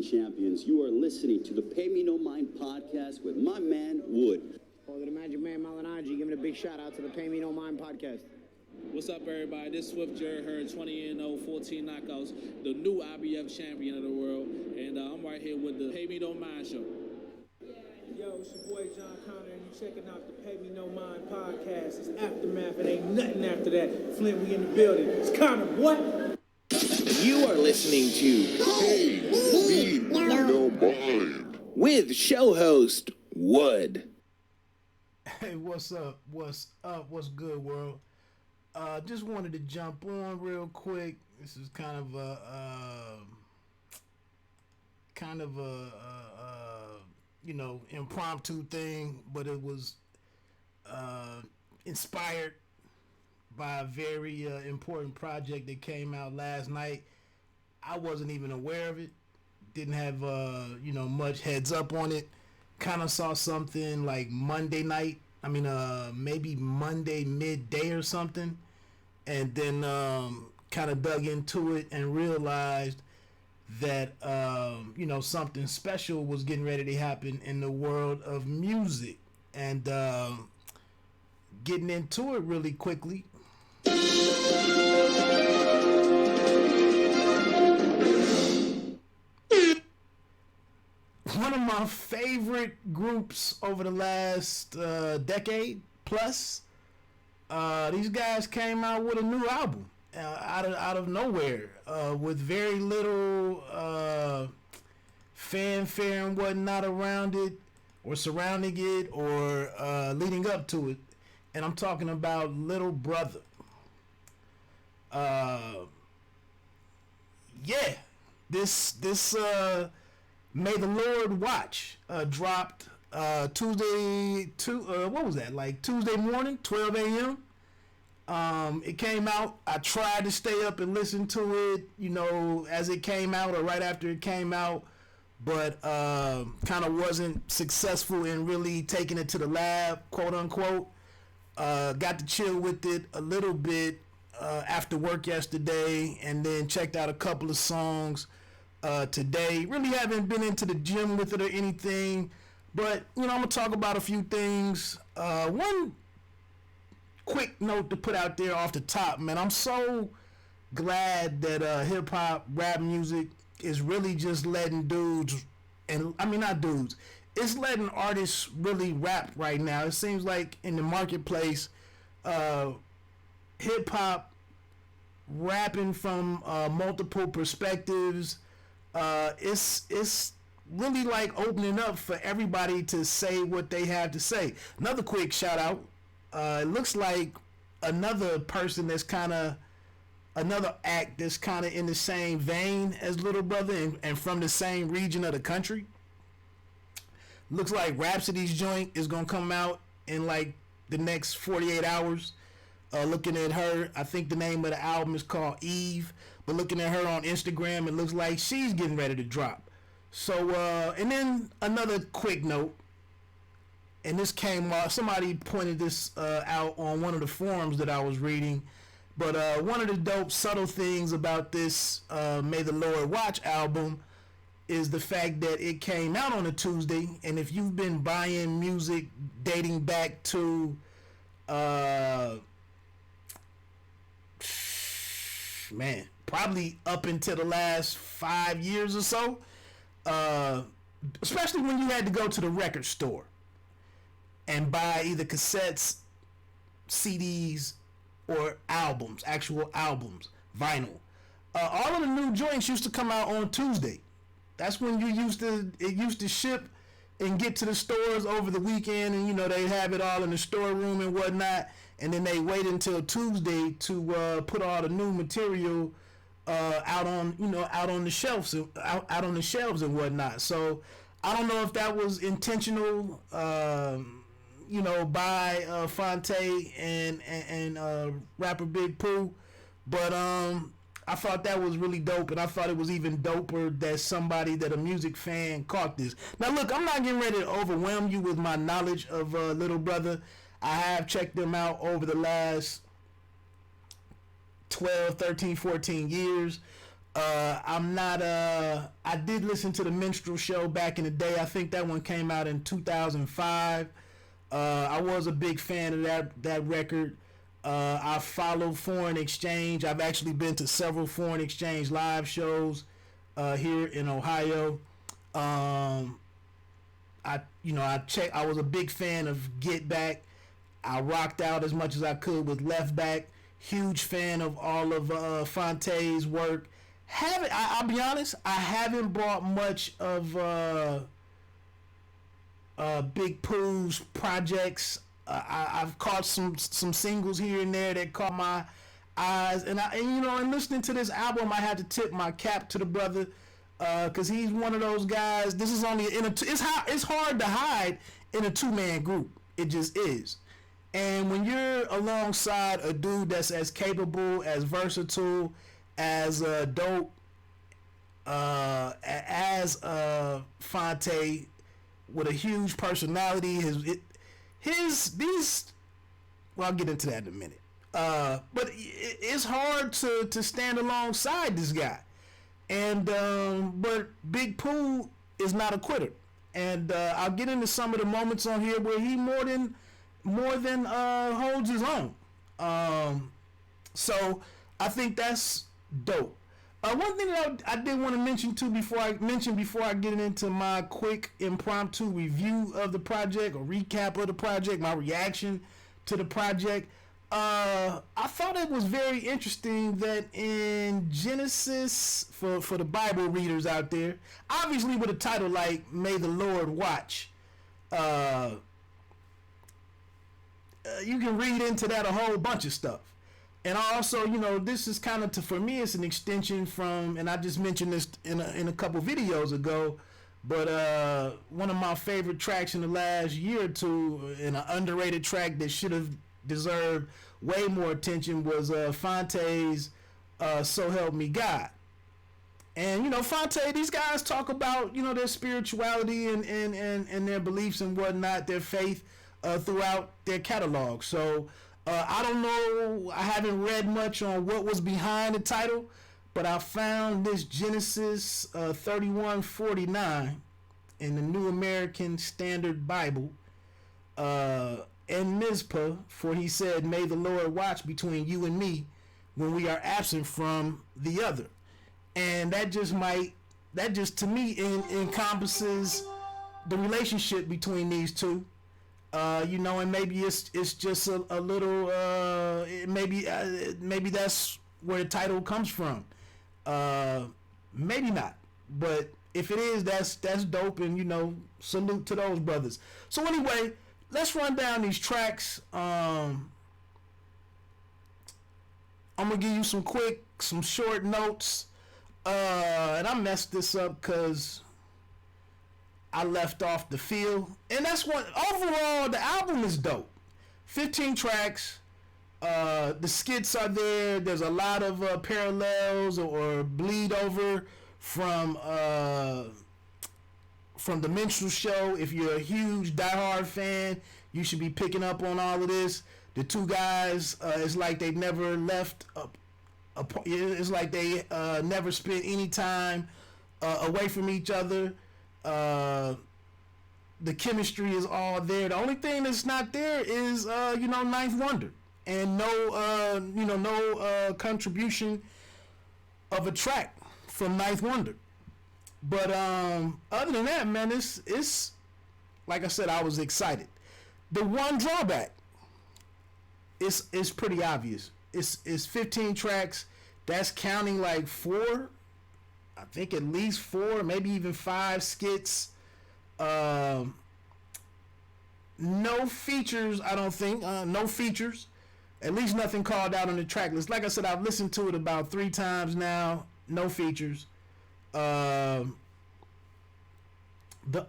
Champions. You are listening to the Pay Me No Mind podcast with my man, Wood. Oh, the Magic Man Malinaji giving a big shout out to the Pay Me No Mind podcast. What's up, everybody? This is Swift Jared Heard, 20-0, 14 knockouts, the new IBF champion of the world, and I'm right here with the Pay Me No Mind show. Yo, it's your boy John Connor, and you checking out the Pay Me No Mind podcast. It's Aftermath. It ain't nothing after that. Flint, we in the building. It's Connor, what? You are listening to Pay Me No Mind with show host Wood. Hey, what's up? What's up? What's good, world? Just wanted to jump on real quick. This is kind of a impromptu thing, but it was inspired by a very important project that came out last night. I wasn't even aware of it. Didn't have much heads up on it. Kind of saw something like Monday night. Maybe Monday midday or something, and then kind of dug into it and realized that something special was getting ready to happen in the world of music, and getting into it really quickly. One of my favorite groups over the last decade plus, these guys came out with a new album out of nowhere, with very little fanfare and whatnot around it, or surrounding it, or leading up to it. And I'm talking about Little Brother. This May the Lord Watch dropped Tuesday morning, 12 a.m. It came out. I tried to stay up and listen to it, as it came out or right after it came out, but kind of wasn't successful in really taking it to the lab, quote unquote. Got to chill with it a little bit after work yesterday, and then checked out a couple of songs today. Really haven't been into the gym with it or anything, but I'm gonna talk about a few things. One quick note to put out there off the top, man. I'm so glad that hip hop rap music is really just letting dudes, and not dudes, it's letting artists really rap right now. It seems like in the marketplace, hip hop rapping from multiple perspectives, it's really like opening up for everybody to say what they have to say. Another quick shout out. It looks like another person that's another act that's kind of in the same vein as Little Brother and from the same region of the country. Looks like Rhapsody's joint is going to come out in like the next 48 hours. Looking at her, I think the name of the album is called Eve, but looking at her on Instagram, it looks like she's getting ready to drop. So, and then another quick note, and this came off, somebody pointed this out on one of the forums that I was reading, but one of the dope subtle things about this May the Lord Watch album is the fact that it came out on a Tuesday, and if you've been buying music dating back to probably up into the last 5 years or so, especially when you had to go to the record store and buy either cassettes, CDs, or albums, actual albums, vinyl. All of the new joints used to come out on Tuesday. That's when it used to ship and get to the stores over the weekend, and they'd have it all in the storeroom and whatnot. and then they wait until Tuesday to put all the new material out on the shelves out on the shelves and whatnot. So I don't know if that was intentional, by Fonte and rapper Big Pooh, but I thought that was really dope, and I thought it was even doper that a music fan caught this. Now look, I'm not getting ready to overwhelm you with my knowledge of Little Brother. I have checked them out over the last 12, 13, 14 years. I'm not I did listen to the Minstrel Show back in the day. I think that one came out in 2005. I was a big fan of that record. I follow Foreign Exchange. I've actually been to several Foreign Exchange live shows here in Ohio. I was a big fan of Get Back. I rocked out as much as I could with Left Back. Huge fan of all of Fonte's work. I'll be honest, I haven't bought much of Big Pooh's projects. I've caught some singles here and there that caught my eyes, and listening to this album, I had to tip my cap to the brother, because he's one of those guys. This is only it's hard to hide in a 2-man group. It just is. And when you're alongside a dude that's as capable, as versatile, as dope as Fonte, with a huge personality, I'll get into that in a minute. But it's hard to stand alongside this guy, and but Big Pooh is not a quitter, and I'll get into some of the moments on here where he more than holds his own. So I think that's dope. One thing that I did want to mention too before I get into my quick impromptu review of the project or recap of the project, my reaction to the project. I thought it was very interesting that in Genesis, for the Bible readers out there, obviously with a title like "May the Lord Watch," you can read into that a whole bunch of stuff. And also, this is kind of, for me, it's an extension from, and I just mentioned this in a couple videos ago, but one of my favorite tracks in the last year or two, and an underrated track that should have deserved way more attention, was Fonte's "So Help Me God." And Fonte, these guys talk about their spirituality and their beliefs and whatnot, their faith throughout their catalog. So I don't know, I haven't read much on what was behind the title, but I found this Genesis 31:49 in the New American Standard Bible, and Mizpah, for he said, "May the Lord watch between you and me when we are absent from the other." And that just to me encompasses the relationship between these two. And maybe it's just a little, maybe that's where the title comes from. Maybe not, but if it is, that's dope, and salute to those brothers. So anyway, let's run down these tracks. I'm gonna give you some short notes, and I messed this up because I left off the feel, and that's what overall the album is dope. 15 tracks. The skits are there. There's a lot of parallels or bleed over from the Minstrel Show. If you're a huge diehard fan, you should be picking up on all of this. The two guys, it's like they've never left. It's like they never spent any time away from each other. The chemistry is all there. The only thing that's not there is Ninth Wonder, and no contribution of a track from Ninth Wonder. But other than that, man, it's like I said, I was excited. The one drawback is pretty obvious. It's 15 tracks. That's counting like 4, I think at least 4, maybe even 5 skits. No features, I don't think. No features. At least nothing called out on the track list. Like I said, I've listened to it about 3 times now. No features. The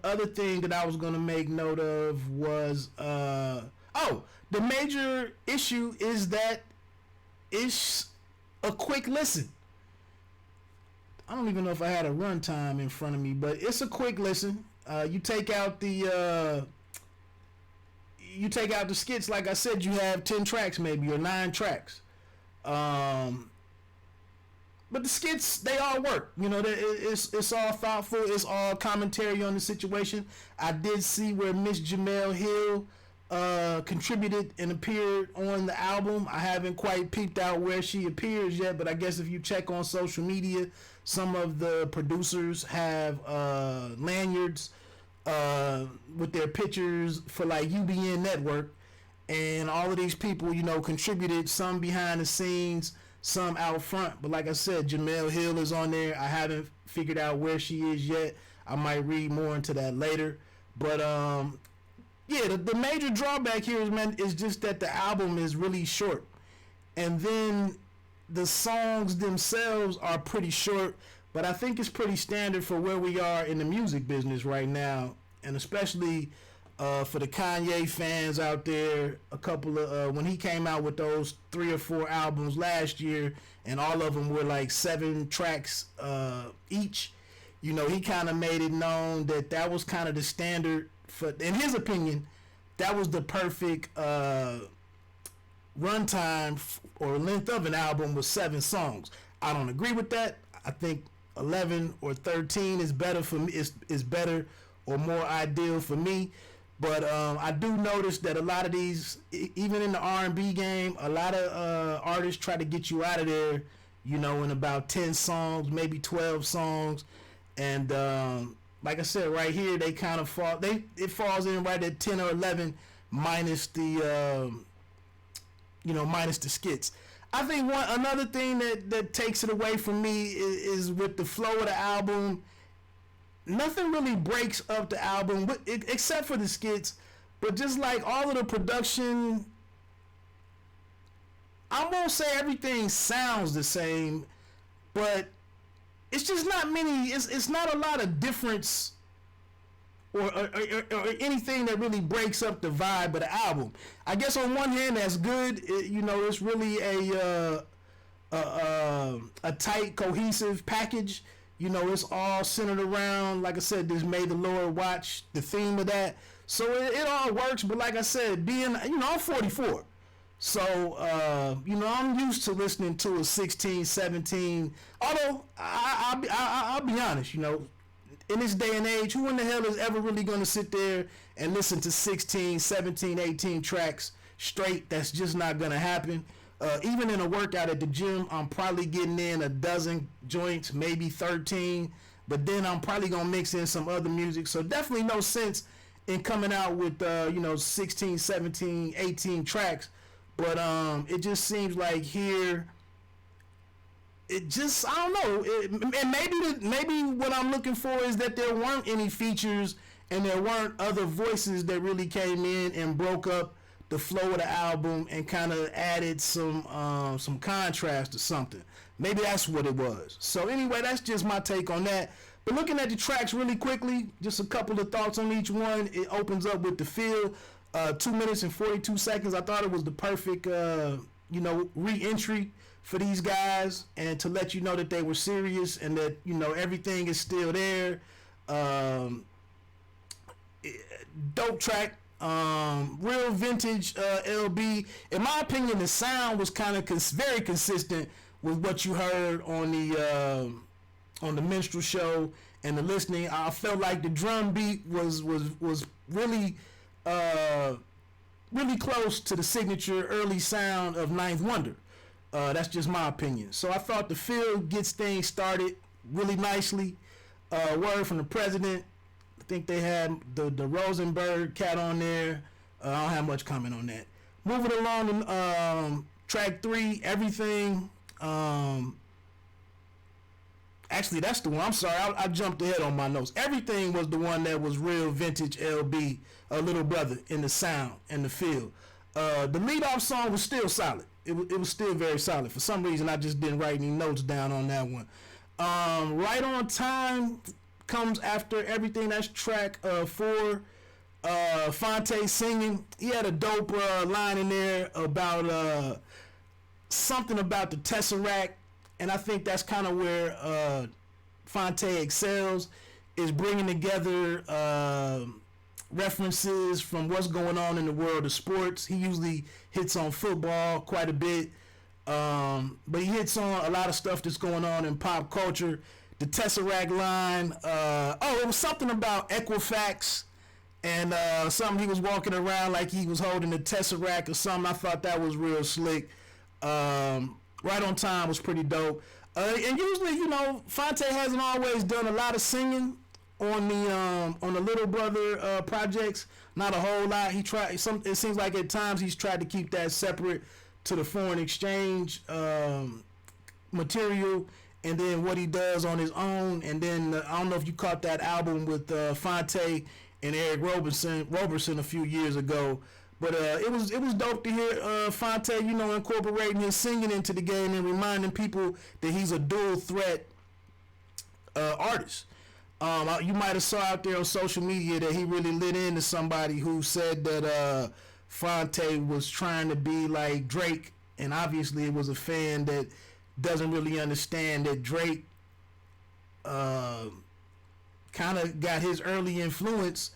other thing that I was going to make note of was, the major issue is that it's a quick listen. I don't even know if I had a runtime in front of me, but it's a quick listen. You take out the skits. Like I said, you have 10 tracks maybe, or 9 tracks. But the skits, they all work. You know, it's all thoughtful. It's all commentary on the situation. I did see where Miss Jamel Hill contributed and appeared on the album. I haven't quite peeped out where she appears yet, but I guess if you check on social media, some of the producers have lanyards with their pictures for like UBN Network, and all of these people, you know, contributed, some behind the scenes, some out front. But like I said, Jamel Hill is on there. I haven't figured out where she is yet. I might read more into that later. But yeah, the major drawback here is just that the album is really short, and then the songs themselves are pretty short. But I think it's pretty standard for where we are in the music business right now, and especially for the Kanye fans out there. A couple of when he came out with those 3 or 4 albums last year, and all of them were like 7 tracks each. You know, he kind of made it known that that was kind of the standard for, in his opinion, that was the perfect runtime or length of an album, was 7 songs. I don't agree with that. I think 11 or 13 is better for me. Is better or more ideal for me. But I do notice that a lot of these, even in the R&B game, a lot of artists try to get you out of there, you know, in about 10 songs, maybe 12 songs. And like I said, right here, they kind of fall. It falls in right at 10 or 11, minus the minus the skits. I think another thing that takes it away from me is with the flow of the album. Nothing really breaks up the album, except for the skits. But just like all of the production, I won't say everything sounds the same, but it's just not many. It's not a lot of difference or anything that really breaks up the vibe of the album. I guess on one hand that's good. It's really a tight, cohesive package. You know, it's all centered around, like I said, this May the Lord Watch, the theme of that. So it all works. But like I said, I'm 44. So, I'm used to listening to a 16, 17. Although, I'll be honest, in this day and age, who in the hell is ever really going to sit there and listen to 16, 17, 18 tracks straight? That's just not going to happen. Even in a workout at the gym, I'm probably getting in a dozen joints, maybe 13. But then I'm probably going to mix in some other music. So definitely no sense in coming out with, 16, 17, 18 tracks. But it just seems like here, it just, I don't know. And maybe what I'm looking for is that there weren't any features and there weren't other voices that really came in and broke up the flow of the album and kind of added some contrast to something. Maybe that's what it was. So anyway, that's just my take on that. But looking at the tracks really quickly, just a couple of thoughts on each one. It opens up with The Feel, 2 minutes and 42 seconds. I thought it was the perfect, re-entry for these guys, and to let you know that they were serious and that, everything is still there. Dope track. Real vintage LB. In my opinion, the sound was kind of very consistent with what you heard on the Minstrel Show and the listening. I felt like the drum beat was really really close to the signature early sound of Ninth Wonder. That's just my opinion. So I thought The Feel gets things started really nicely. Word from the President. I think they had the Rosenberg cat on there. I don't have much comment on that. Moving along to track 3, Everything. Actually, that's the one. I'm sorry, I jumped ahead on my notes. Everything was the one that was real vintage LB, Little Brother, in the sound and the feel. The lead-off song was still solid. It was still very solid. For some reason, I just didn't write any notes down on that one. Right on Time comes after everything. That's track 4. Fonte singing. He had a dope line in there about something about the Tesseract, and I think that's kind of where Fonte excels, is bringing together references from what's going on in the world of sports. He usually hits on football quite a bit, but he hits on a lot of stuff that's going on in pop culture. The Tesseract line, it was something about Equifax, and something he was walking around like he was holding the Tesseract or something. I thought that was real slick. Right on Time was pretty dope. And usually, Fonte hasn't always done a lot of singing on the Little Brother projects. Not a whole lot. It seems like at times he's tried to keep that separate to the foreign exchange material, and then what he does on his own. And then I don't know if you caught that album with Fonte and Eric Roberson a few years ago. But it was dope to hear Fonte, incorporating his singing into the game and reminding people that he's a dual threat artist. You might have saw out there on social media that he really lit into somebody who said that Fonte was trying to be like Drake, and obviously it was a fan that doesn't really understand that Drake kind of got his early influence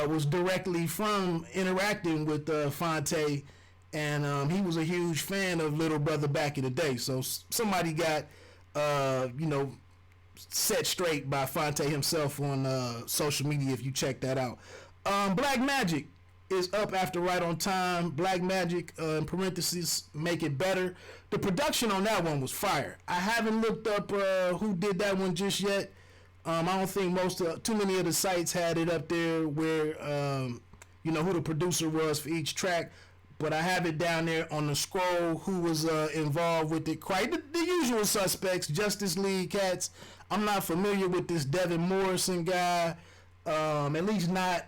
was directly from interacting with Fonte, and he was a huge fan of Little Brother back in the day. So somebody got set straight by Fonte himself on social media if you check that out. Black Magic is up after Right on Time. Black Magic, in parentheses, Make It Better. The production on that one was fire. I haven't looked up who did that one just yet. I don't think too many of the sites had it up there where who the producer was for each track, but I have it down there on the scroll who was involved with it. Quite the usual suspects, Justice League cats. I'm not familiar with this Devin Morrison guy, at least not.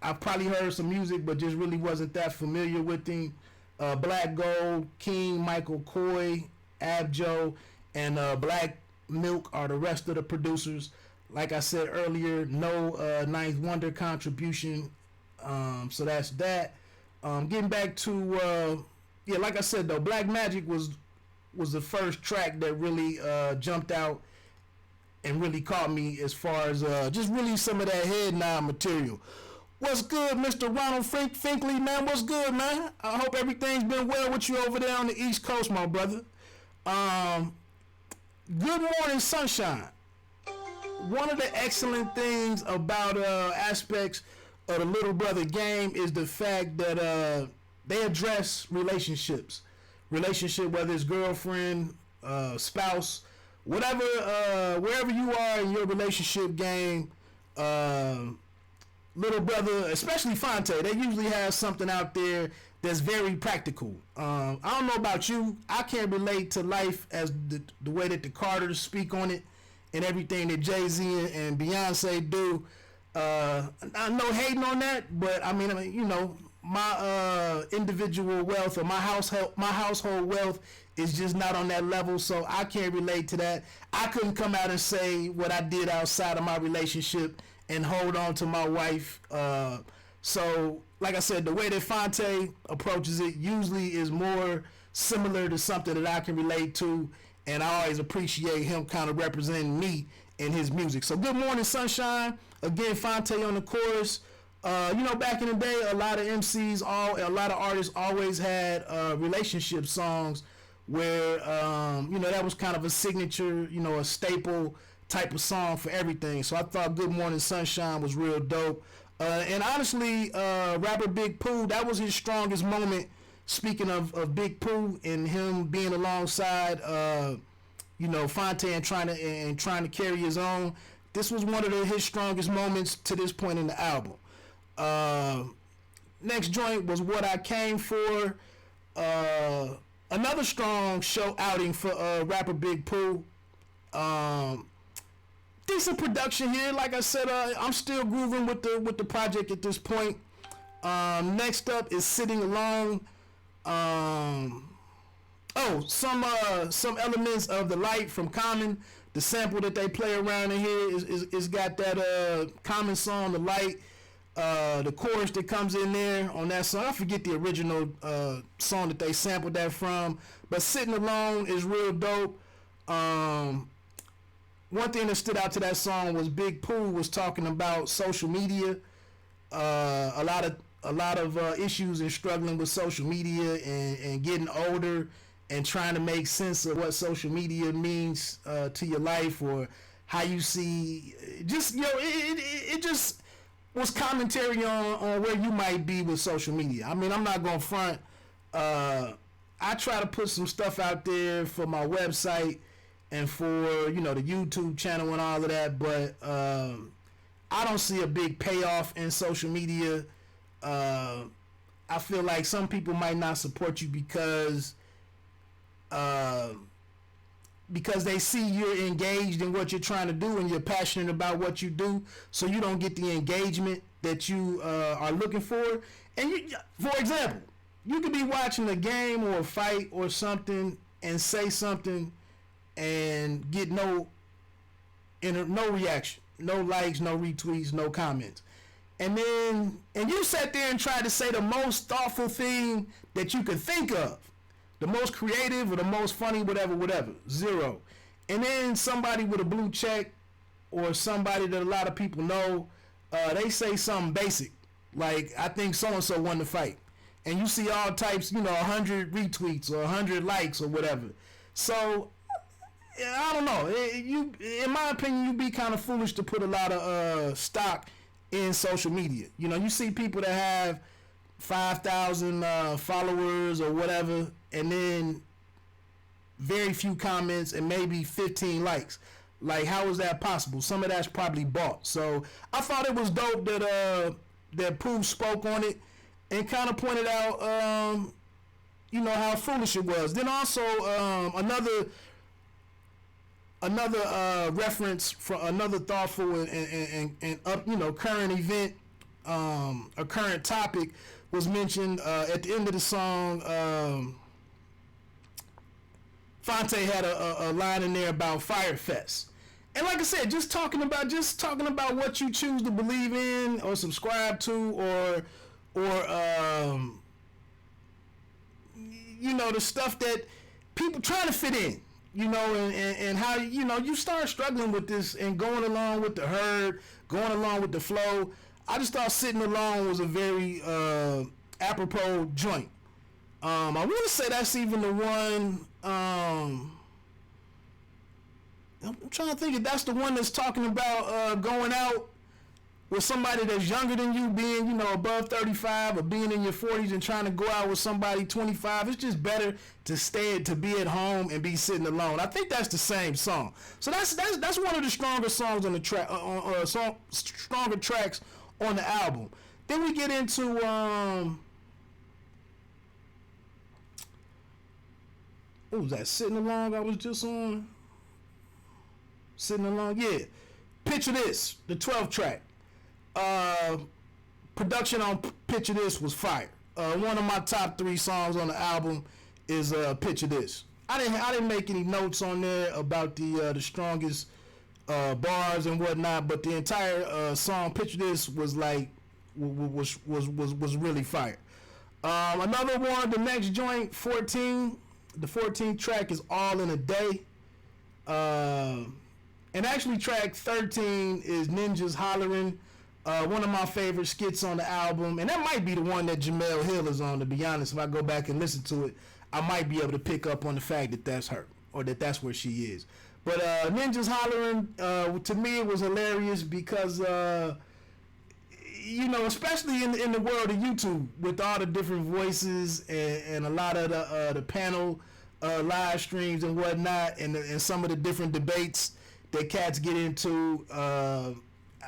I've probably heard some music, but just really wasn't that familiar with him. Black Gold, King, Michael Coy, Abjo, and Black Milk are the rest of the producers. Like I said earlier, no Ninth Wonder contribution, so that's that. Getting back to like I said though, Black Magic was the first track that really jumped out and really caught me as far as just really some of that head nod material. What's good, Mr. Ronald Finkley, man? What's good, man? I hope everything's been well with you over there on the East Coast, my brother. Good Morning Sunshine. One of the excellent things about aspects of the Little Brother game is the fact that they address relationships. Relationship, whether it's girlfriend, spouse, whatever, wherever you are in your relationship game, Little Brother, especially Fonte, they usually have something out there that's very practical. I don't know about you. I can't relate to life as the way that the Carters speak on it and everything that Jay-Z and Beyonce do. I'm no hating on that, but I mean, my individual wealth or my household wealth is just not on that level, so I can't relate to that. I couldn't come out and say what I did outside of my relationship and hold on to my wife. So, like I said, the way that Fonte approaches it usually is more similar to something that I can relate to, and I always appreciate him kind of representing me in his music. So, Good Morning Sunshine. Again, Fonte on the chorus. Back in the day, a lot of MCs, a lot of artists always had relationship songs where, that was kind of a signature, a staple type of song for everything. So I thought Good Morning Sunshine was real dope. And honestly, rapper Big Pooh, that was his strongest moment. Speaking of Big Pooh and him being alongside, Fonte and trying to carry his own, this was one of his strongest moments to this point in the album. Next joint was What I Came For. Another strong show outing for rapper Big Pooh. Decent production here. Like I said, I'm still grooving with the project at this point. Next up is Sitting Alone. Some elements of The Light from Common. The sample that they play around in here is got that Common song, The Light. The chorus that comes in there on that song, I forget the original song that they sampled that from, but Sitting Alone is real dope. One thing that stood out to that song was Big Pooh was talking about social media, a lot of issues and struggling with social media and getting older and trying to make sense of what social media means to your life or how you see. Just it just was commentary on where you might be with social media. I mean, I'm not gonna front. I try to put some stuff out there for my website and for the YouTube channel and all of that, but I don't see a big payoff in social media. I feel like some people might not support you because they see you're engaged in what you're trying to do and you're passionate about what you do, so you don't get the engagement that you are looking for. And for example, you could be watching a game or a fight or something and say something and get no reaction, no likes, no retweets, no comments. And you sat there and tried to say the most thoughtful thing that you could think of, the most creative or the most funny, whatever, 0. And then somebody with a blue check or somebody that a lot of people know, they say something basic, like, I think so-and-so won the fight. And you see all types, 100 retweets or 100 likes or whatever. So, I don't know. In my opinion, you'd be kind of foolish to put a lot of stock in social media. You see people that have 5,000 followers or whatever, and then very few comments and maybe 15 likes. Like, how is that possible? Some of that's probably bought. So I thought it was dope that Pooh spoke on it and kind of pointed out, how foolish it was. Then also another reference for another thoughtful and current event, a current topic was mentioned at the end of the song. Fonte had a line in there about Fire Fest, and like I said, just talking about what you choose to believe in or subscribe to, or the stuff that people trying to fit in. And how, you start struggling with this and going along with the herd, going along with the flow. I just thought Sitting Alone was a very apropos joint. I want to say that's even the one, I'm trying to think if that's the one that's talking about going out with somebody that's younger than you, being, above 35 or being in your 40s and trying to go out with somebody 25. It's just better to be at home and be sitting alone. I think that's the same song. So that's one of the stronger songs on the track, stronger tracks on the album. Then we get into what was that? Sitting Along. I was just on. Sitting Along. Yeah. Picture This, the 12th track. Production on Picture This was fire. One of my top 3 songs on the album is Picture This. I didn't make any notes on there about the strongest bars and whatnot, but the entire song Picture This was like was really fire. Another one, the next joint, 14. The 14th track is All in a Day. And actually track 13 is Ninjas Hollering. One of my favorite skits on the album, and that might be the one that Jamel Hill is on, to be honest. If I go back and listen to it, I might be able to pick up on the fact that that's her, or that that's where she is. But Ninjas Hollering, to me, it was hilarious because, especially in the world of YouTube, with all the different voices and a lot of the panel live streams and whatnot, and some of the different debates that cats get into,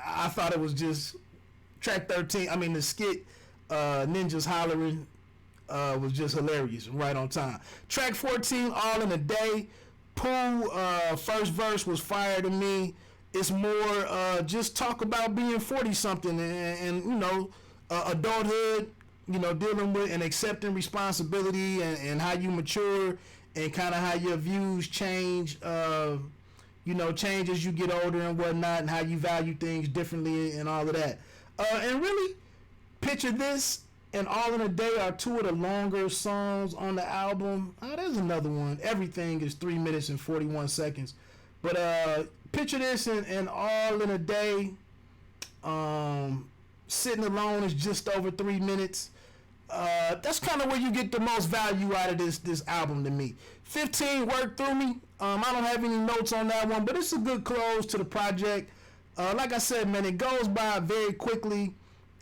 I thought it was just track 13. I mean, the skit Ninjas Hollering was just hilarious and right on time. Track 14, All in a Day. Pooh, first verse was fire to me. It's more just talk about being 40 something and adulthood, dealing with and accepting responsibility and how you mature and kind of how your views change, change as you get older and whatnot, and how you value things differently and all of that. And really, Picture This and All in a Day are two of the longer songs on the album. There's another one. Everything is 3 minutes and 41 seconds. But Picture This and All in a Day, Sitting Alone is just over 3 minutes. That's kind of where you get the most value out of this album to me. 15 worked through me. I don't have any notes on that one, but it's a good close to the project. Like I said, man, it goes by very quickly.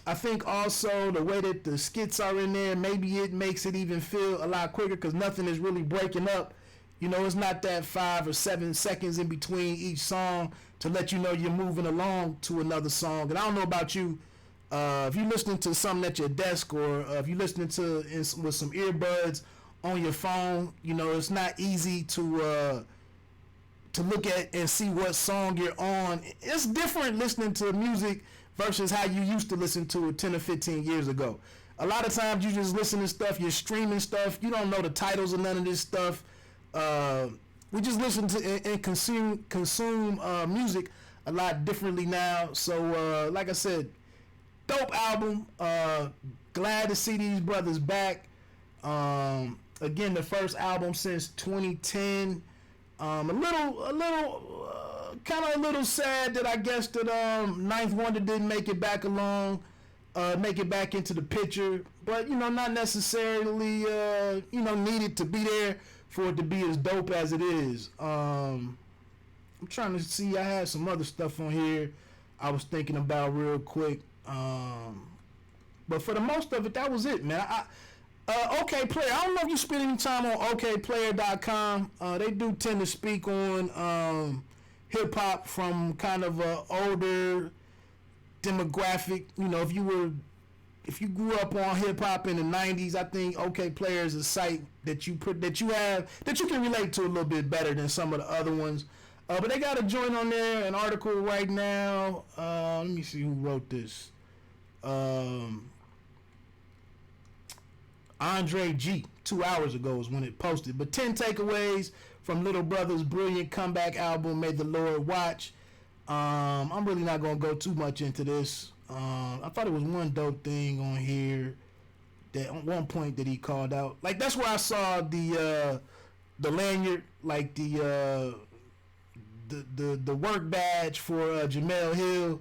I think also the way that the skits are in there, maybe it makes it even feel a lot quicker because nothing is really breaking up. It's not that 5 or 7 seconds in between each song to let you know you're moving along to another song. And I don't know about you, if you're listening to something at your desk or if you're listening to with some earbuds on your phone, it's not easy to look at and see what song you're on. It's different listening to music versus how you used to listen to it 10 or 15 years ago. A lot of times you just listen to stuff, you're streaming stuff, you don't know the titles of none of this stuff. We just listen to and consume music a lot differently now. So like I said, dope album. Glad to see these brothers back. Again, the first album since 2010. A little sad that I guess that Ninth Wonder didn't make it back into the picture, but not necessarily needed to be there for it to be as dope as it is. I'm trying to see, I had some other stuff on here I was thinking about real quick, but for the most of it, that was it, man. OK Player, I don't know if you spend any time on okplayer.com. They do tend to speak on hip hop from kind of a older demographic. If you grew up on hip hop in the 90s, I think OK Player is a site that you can relate to a little bit better than some of the other ones. But they got a joint on there, an article right now. Let me see who wrote this. Andre G, 2 hours ago is when it posted. But 10 takeaways from Little Brother's brilliant comeback album, May the Lord Watch. I'm really not going to go too much into this. I thought it was one dope thing on here that at one point that he called out. Like, that's where I saw the lanyard, like the work badge for Jamel Hill.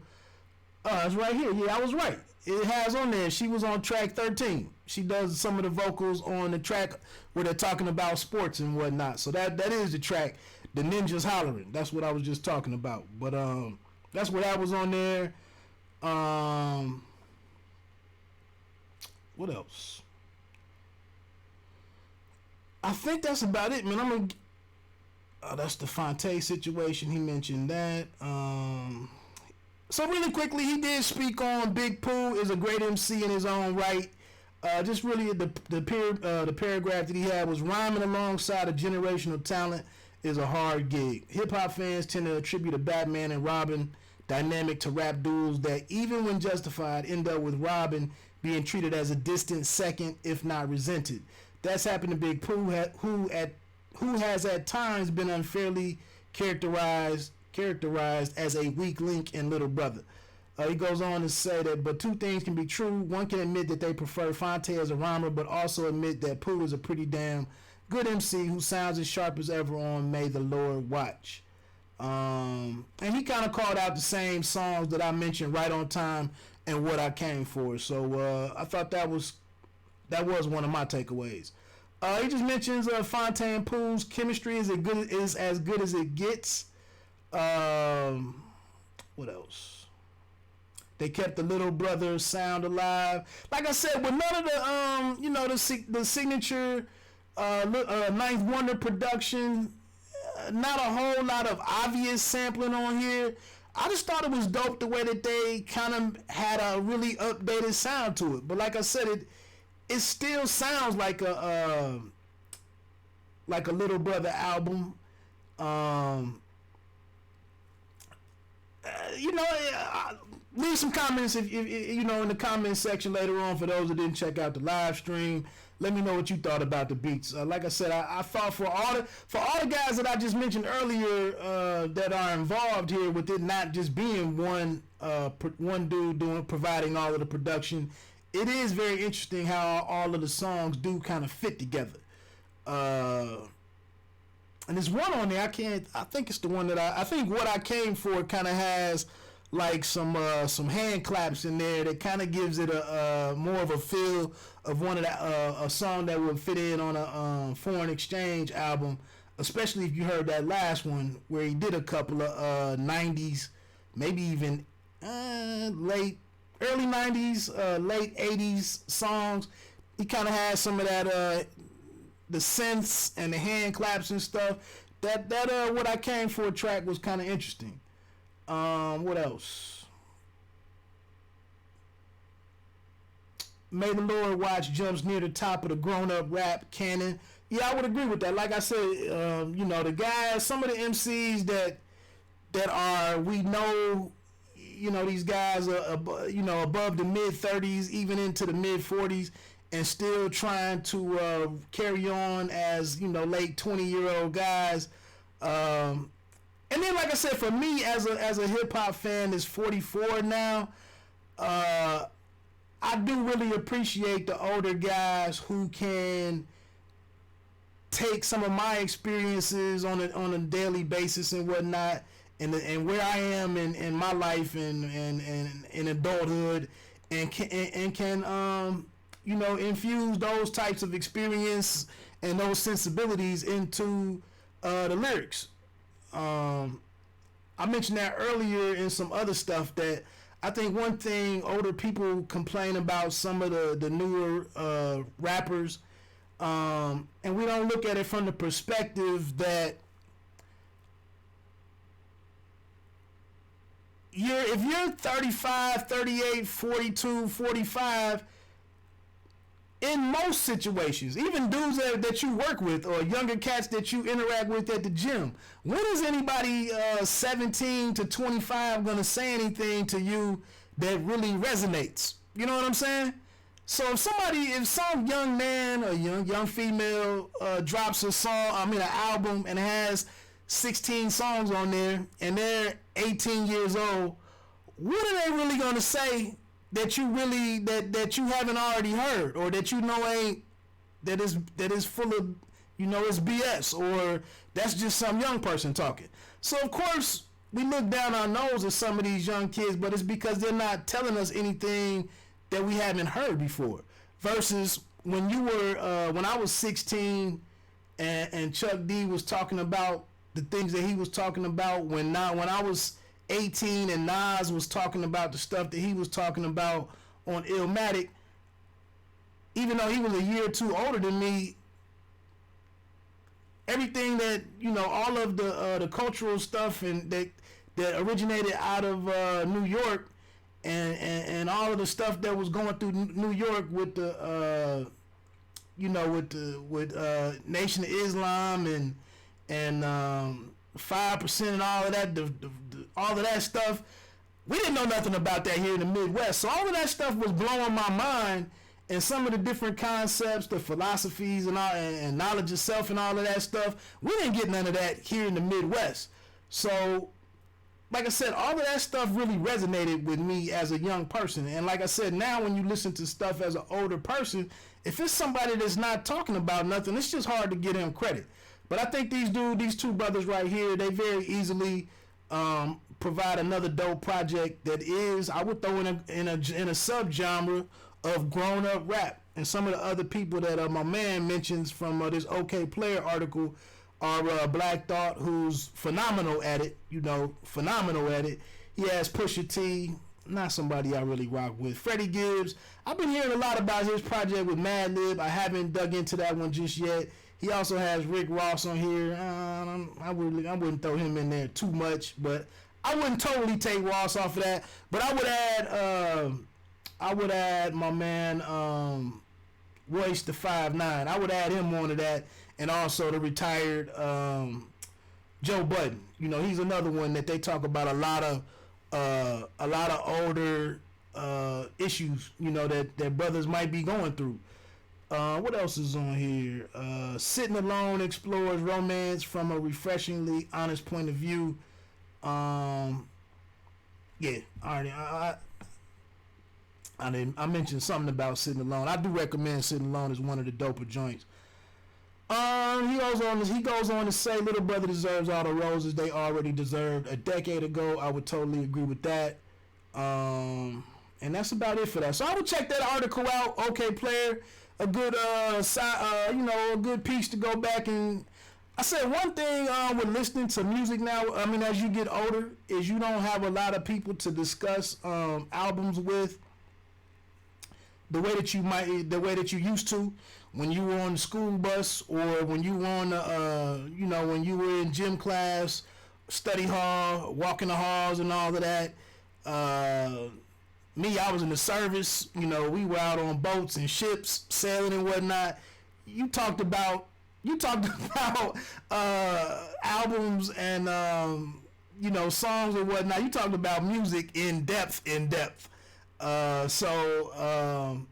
It's right here. Yeah, I was right. It has on there. She was on track 13. She does some of the vocals on the track where they're talking about sports and whatnot. So that is the track, The Ninjas Hollering. That's what I was just talking about. But that's where that was on there. What else? I think that's about it, man. That's the Fonte situation. He mentioned that. So really quickly, he did speak on Big Pooh is a great MC in his own right. Just really the paragraph that he had was rhyming alongside a generational talent is a hard gig. Hip hop fans tend to attribute a Batman and Robin dynamic to rap duels that, even when justified, end up with Robin being treated as a distant second, if not resented. That's happened to Big Pooh, who has at times been unfairly characterized as a weak link in Little Brother. He goes on to say that, but two things can be true. One can admit that they prefer Fonte as a rhymer, but also admit that Pooh is a pretty damn good MC who sounds as sharp as ever on May the Lord Watch. And he kind of called out the same songs that I mentioned, Right on Time and What I Came For. So I thought that was one of my takeaways. He just mentions Fonte and Pooh's chemistry is as good as it gets. What else? They kept the Little Brother sound alive. Like I said, with none of the the signature Ninth Wonder production, not a whole lot of obvious sampling on here. I just thought it was dope the way that they kind of had a really updated sound to it. But like I said, it still sounds like a Little Brother album. leave some comments if you know in the comment section later on for those that didn't check out the live stream. Let me know what you thought about the beats. Like I said, I thought for all the guys that I just mentioned earlier that are involved here with it not just being one dude providing all of the production, it is very interesting how all of the songs do kind of fit together. And there's one on there I think it's the one that I think What I Came For kind of has like some hand claps in there that kind of gives it a more of a feel of one of the a song that would fit in on a Foreign Exchange album, especially if you heard that last one where he did a couple of 90s, maybe even early 90s, late 80s songs. He kind of has some of that the synths and the hand claps and stuff. That What I Came For track was kind of interesting. What else? May the Lord Watch jumps near the top of the grown-up rap canon. Yeah, I would agree with that. Like I said, the guys, some of the MCs that are, we know, these guys are, above the mid-30s, even into the mid-40s, and still trying to carry on as, late 20-year-old guys. And then, like I said, for me as a hip-hop fan that's 44 now, I do really appreciate the older guys who can take some of my experiences on a daily basis and whatnot, and where I am in my life and in adulthood, and can infuse those types of experience and those sensibilities into the lyrics. I mentioned that earlier in some other stuff, that I think one thing older people complain about some of the newer rappers, and we don't look at it from the perspective that if you're 35, 38, 42, 45, in most situations, even dudes that you work with or younger cats that you interact with at the gym, when is anybody 17 to 25 going to say anything to you that really resonates? You know what I'm saying? So if some young man or young female drops an album and has 16 songs on there and they're 18 years old, what are they really going to say that you really that you haven't already heard, or that ain't that is full of it's BS, or that's just some young person talking? So of course we look down our nose at some of these young kids, but it's because they're not telling us anything that we haven't heard before. Versus when I was 16 and Chuck D was talking about the things that he was talking about when I was 18 and Nas was talking about the stuff that he was talking about on Illmatic, even though he was a year or two older than me, everything that, all of the cultural stuff and that originated out of New York, and all of the stuff that was going through New York with the Nation of Islam and 5% and all of that, all of that stuff, we didn't know nothing about that here in the Midwest. So all of that stuff was blowing my mind, and some of the different concepts, the philosophies and all, and knowledge of self and all of that stuff, we didn't get none of that here in the Midwest. So, like I said, all of that stuff really resonated with me as a young person. And like I said, now when you listen to stuff as an older person, if it's somebody that's not talking about nothing, it's just hard to give them credit. But I think these two brothers right here, they very easily provide another dope project that is, I would throw in a subgenre of grown up rap. And some of the other people that my man mentions from this OK Player article are Black Thought, who's phenomenal at it. He has Pusha T, not somebody I really rock with. Freddie Gibbs, I've been hearing a lot about his project with Madlib. I haven't dug into that one just yet. He also has Rick Ross on here. I wouldn't throw him in there too much, but I wouldn't totally take Ross off of that. But I would add my man Royce the 5'9". I would add him onto that, and also the retired Joe Budden. He's another one that they talk about a lot of a lot of older issues, you know, that brothers might be going through. What else is on here? Sitting Alone explores romance from a refreshingly honest point of view. Yeah, already. I mentioned something about Sitting Alone. I do recommend Sitting Alone as one of the doper joints. He goes on to say, Little Brother deserves all the roses they already deserved. A decade ago, I would totally agree with that. And that's about it for that. So I would check that article out. Okay, player, a good a good piece to go back and. I said one thing with listening to music now. I mean, as you get older, is you don't have a lot of people to discuss albums with the way that you used to when you were on the school bus or when you were on when you were in gym class, study hall, walking the halls and all of that. Me, I was in the service. You know, we were out on boats and ships, sailing and whatnot. You talked about albums and songs and whatnot. You talked about music in depth. So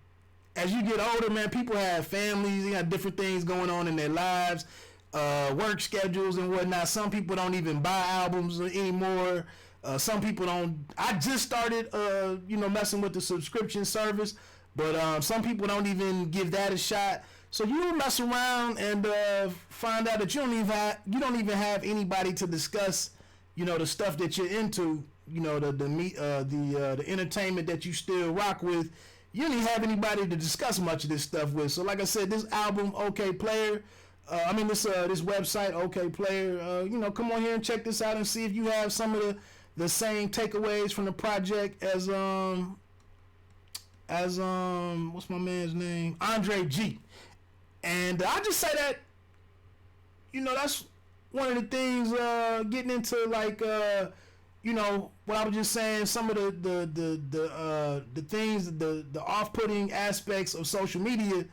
as you get older, man, people have families. They got different things going on in their lives, work schedules and whatnot. Some people don't even buy albums anymore. Some people don't. I just started, messing with the subscription service, but some people don't even give that a shot. So you mess around and find out that you don't even have anybody to discuss, the stuff that you're into, the entertainment that you still rock with. You don't even have anybody to discuss much of this stuff with. So like I said, this album, OK Player, this website, OK Player, come on here and check this out and see if you have some of the same takeaways from the project as what's my man's name? Andre G. And I just say that, that's one of the things, getting into what I was just saying, some of the things, the off-putting aspects of social media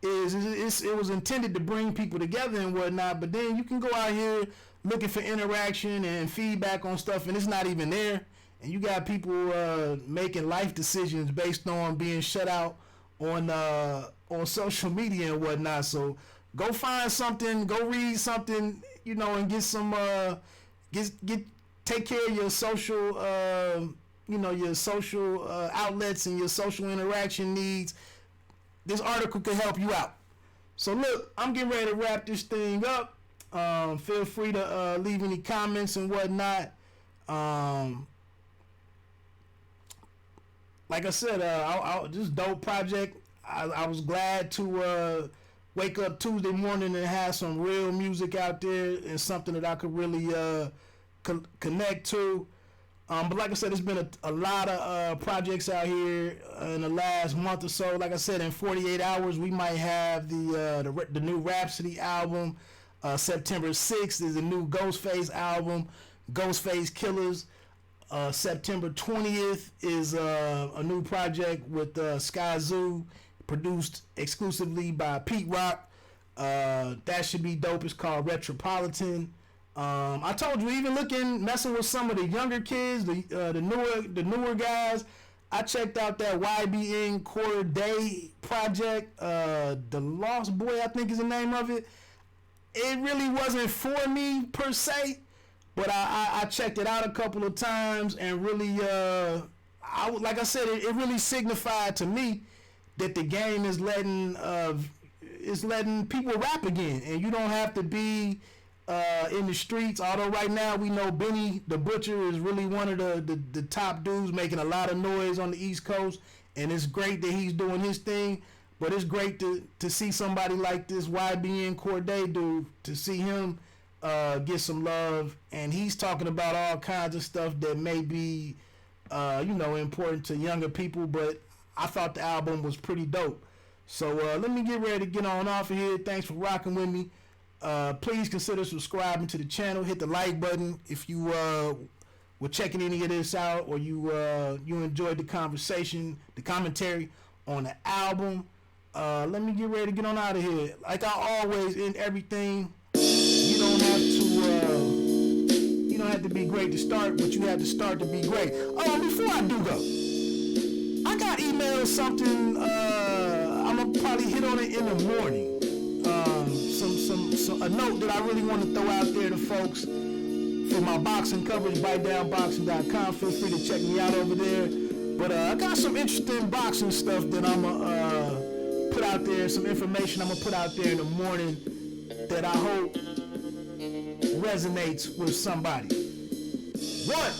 it was intended to bring people together and whatnot, but then you can go out here looking for interaction and feedback on stuff and it's not even there. And you got people making life decisions based on being shut out on social media and whatnot. So go find something, go read something, and get some take care of your social outlets and your social interaction needs. This article can help you out. So look, I'm getting ready to wrap this thing up. Feel free to leave any comments and whatnot. Like I said, this dope project. I was glad to wake up Tuesday morning and have some real music out there and something that I could really connect to. But like I said, there's been a lot of projects out here in the last month or so. Like I said, in 48 hours, we might have the new Rhapsody album. September 6th is the new Ghostface album, Ghostface Killers. September 20th is a new project with Sky Zoo, produced exclusively by Pete Rock. That should be dope. It's called Retropolitan. I told you, even messing with some of the younger kids, the newer guys. I checked out that YBN Corday project. The Lost Boy, I think is the name of it. It really wasn't for me per se, but I checked it out a couple of times and really, like I said, it really signified to me that the game is letting people rap again, and you don't have to be in the streets. Although right now we know Benny the Butcher is really one of the top dudes making a lot of noise on the East Coast, and it's great that he's doing his thing. But it's great to see somebody like this YBN Corday dude, to see him get some love, and he's talking about all kinds of stuff that may be important to younger people. But I thought the album was pretty dope. So let me get ready to get on off of here. Thanks for rocking with me. Please consider subscribing to the channel. Hit the like button if you were checking any of this out, or you enjoyed the conversation, the commentary on the album. Let me get ready to get on out of here. Like I always end everything, you don't have don't have to be great to start, but you have to start to be great. Oh, before I do go, I got emailed something. I'm gonna probably hit on it in the morning. A note that I really want to throw out there to folks for my boxing coverage. BiteDownBoxing.com. Feel free to check me out over there. But I got some interesting boxing stuff that I'm gonna put out there. Some information I'm gonna put out there in the morning that I hope resonates with somebody. One.